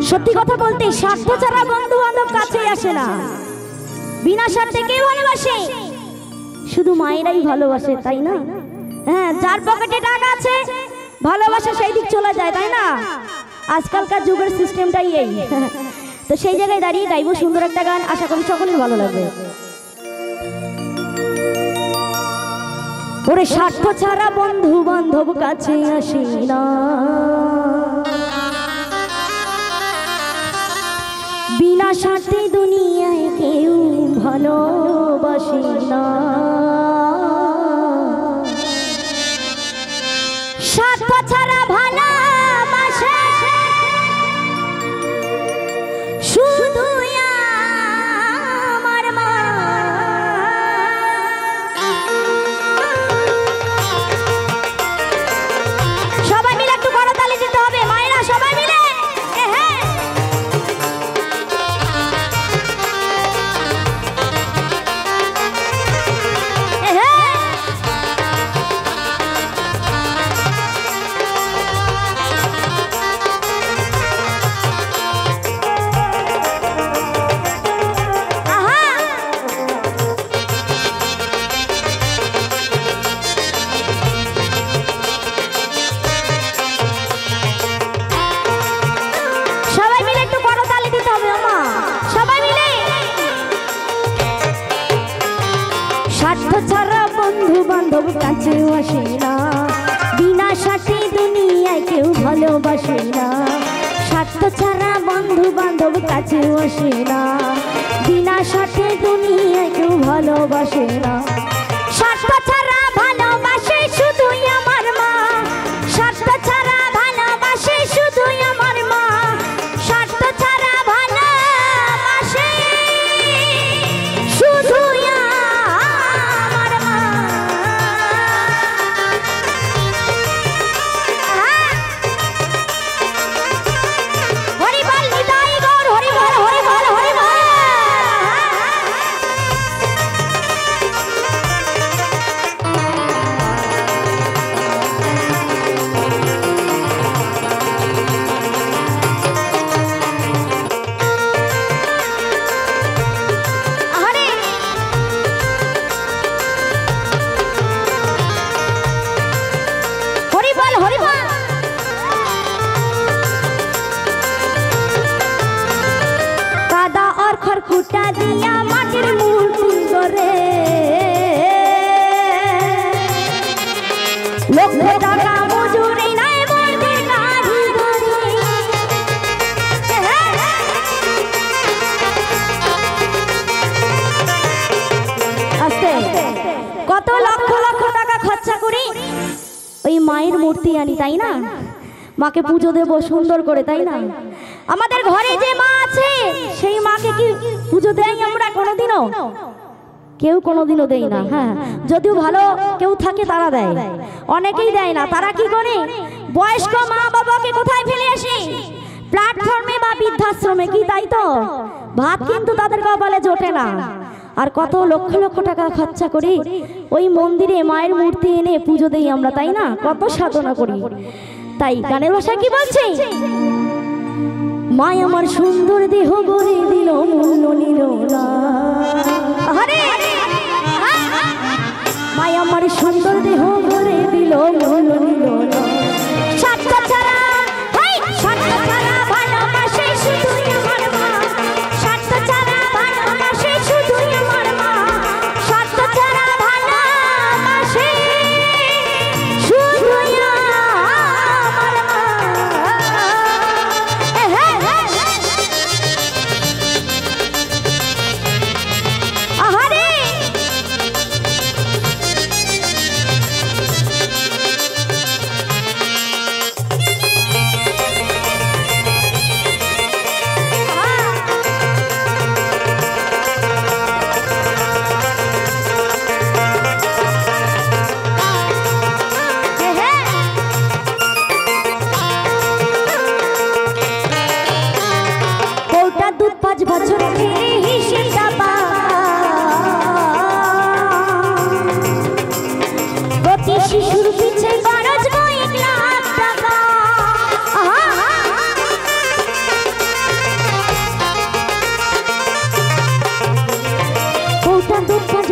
সত্যি কথা বলতে স্বার্থ ছাড়া বন্ধু বান্ধব কাছে আসে না। বিনা স্বার্থে কে ভালোবাসে? শুধু মায়েরাই ভালোবাসে, তাই না? হ্যাঁ, যার পকেটে টাকা আছে ভালোবাসা সেই দিক চলে যায়, তাই না? আজকালকার যুগের সিস্টেমটাই এই। তো সেই জায়গায় দাঁড়িয়ে গাইবো সুন্দর একটা গান, আশা করি সকলের ভালো লাগবে। ওরে স্বার্থ ছাড়া বন্ধু বান্ধব কাছে আসে না, বিনা স্বার্থে দুনিয়ায় কেউ ভালোবাসে না। স্বার্থ ছাড়া ভালোবাসে শুধু আমার মা। সবাই মিলে একটু করতালি দিতে হবে, মায়েরা সবাই মিলে। স্বার্থ ছাড়া বন্ধু বান্ধব কাছে আসে না, বিনা স্বার্থে দুনিয়ায় কেউ ভালোবাসে না। স্বার্থ ছাড়া বন্ধু বান্ধব কাছে আসে না, বিনা স্বার্থে দুনিয়ায় কেউ ভালোবাসে না। স্বার্থ ছাড়া ভালোবাসে শুধুই আমার মা, স্বার্থ ছাড়া ভালোবাসে শুধুই আমার মা। স্বার্থ ছাড়া ভালোবাসে শুধুই আমার মা। হরি বল নিতাই গৌর, হরি বল হরি বল হরি বল। খড়কুটা দিয়া মাটির মূর্তি করে লক্ষ টাকা মজুরি নাই মন্দির কারিগরি। আস্তে কত লক্ষ লক্ষ টাকা খরচা করি ওই মায়ের মূর্তি আনি, তাই না? মাকে পুজো দেবো সুন্দর করে, তাই না? আমাদের ঘরে যে মা আছে সেই মাকে কি পুজো দেই আমরা কোনোদিনও? কেউ কোনোদিনও দেই না। হ্যাঁ, যদিও ভালো কেউ থাকে তারা দেয়, অনেকেই দেয় না। তারা কি করে? বয়স্ক মা বাবাকে কোথায় ফেলে আসে? প্ল্যাটফর্মে বা বৃদ্ধাশ্রমে, কি তাই তো? ভাত কিন্তু তাদের কপালে জোটে না। আর কত লক্ষ লক্ষ টাকা খরচা করি ওই মন্দিরে মায়ের মূর্তি এনে পুজো দেই আমরা, তাই না? কত সাধনা করি। তাই গানের ভাষায় কি বলছে? মায় আমার সুন্দর দেহ গড়ে দিল মূল্য নিল না। মায় আমার সুন্দর দেহ গড়ে দিল মূল্য নিল না। স্বার্থ ছাড়া স্বার্থ ছাড়া ভালোবাসে শুধুই আমার মা, স্বার্থ ছাড়া ভালোবাসে শুধুই আমার মা। স্বার্থ ছাড়া ভালোবাসে শুধুই আমার মা।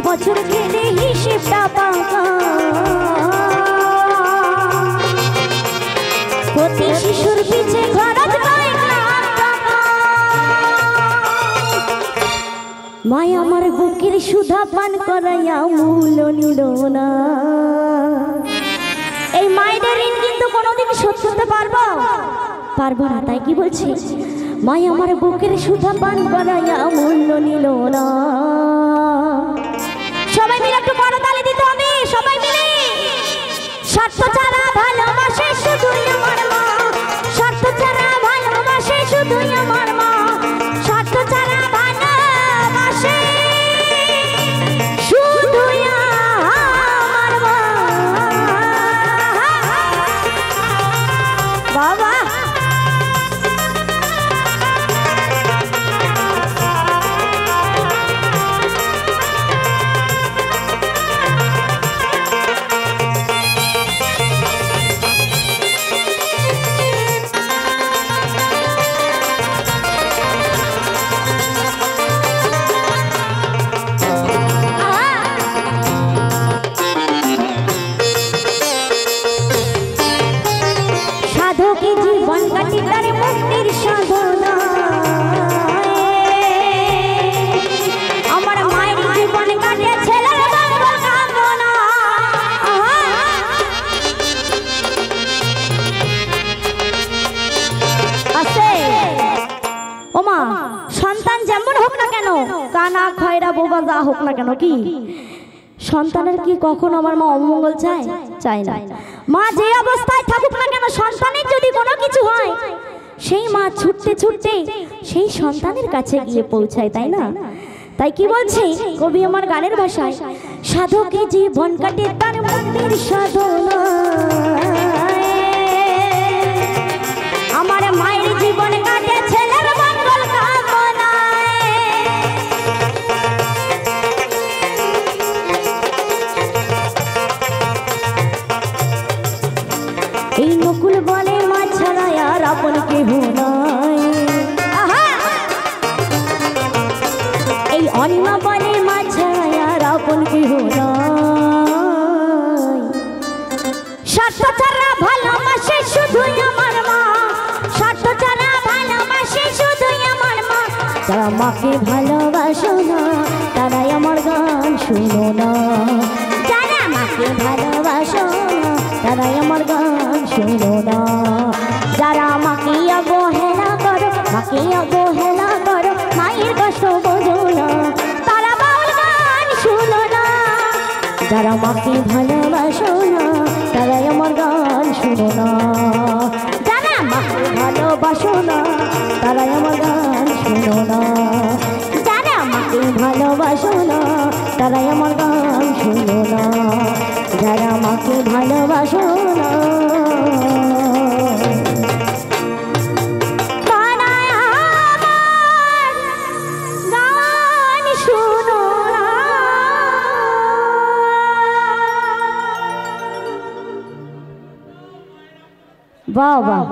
বছর গেলে হিসেবটা পাকা, প্রতি শিশুর পিছে খরচ হয় লাখ টাকা। মায় আমার বুকের সুধা পান করাইয়া মূল্য নিল না। এই মায়েদের ঋণ কিন্তু কোনোদিন শোধ করতে পারবো না। তাই কি বলছি, মায় আমার বুকের সুধা পান করাইয়া মূল্য নিল না। সবাই মিলে একটু করতালি দিতে হবে, সবাই মিলে। স্বার্থ ছাড়া ভালোবাসে শুধুই আমার মা, স্বার্থ ছাড়া ভালোবাসে শুধুই আমার মা, স্বার্থ ছাড়া ভালোবাসে শুধুই আমার মা। বাবা সন্তান যেমন হোক না কেন, কানা খয়রা বোবা যা হোক না কেন, কি সন্তানের কি কখনো আমার মা অমঙ্গল চায় না। মা যে অবস্থায় থাকুক না কেন, সন্তানের যদি কোনো কিছু হয় সেই মা ছুটতে ছুটতে সেই সন্তানের কাছে গিয়ে পৌঁছায়, তাই না? তাই কি বলছে কবি আমার গানের ভাষায়, সাধকে জীবন কাটে তার মুক্তির সাধনা, আমার মায়ের জীবন কাটে ছেলের মঙ্গল কামনায়। এই নকুল বলে মা ছাড়া আর আপন কেহ নাই, এই অনিমা বলে মা ছাড়া আর আপন কেহ নাই। স্বার্থ ছাড়া ভালোবাসে শুধুই আমার মা, স্বার্থ ছাড়া ভালোবাসে শুধুই আমার মা। যারা মাকে ভালোবাসো না তারাই আমার গান শুনো না, যারা মাকে ভালোবাসো না তারাই আমার গান শুনো না। যারা মাকে অবহেলা করো, মাকে অবহেলা করো, মায়ের কষ্ট বোঝো না, তারা বাউল গান শুনো না। যারা মাকে ভালোবাসো না তারাই আমার গান শুনো না, যারা মাকে ভালোবাসো না তারাই আমার গান শুনো না, যারা মাকে ভালোবাসো না তারাই আমার গান শুনো না, যারা মাকে ভালোবাসো না। বাহ বাহ।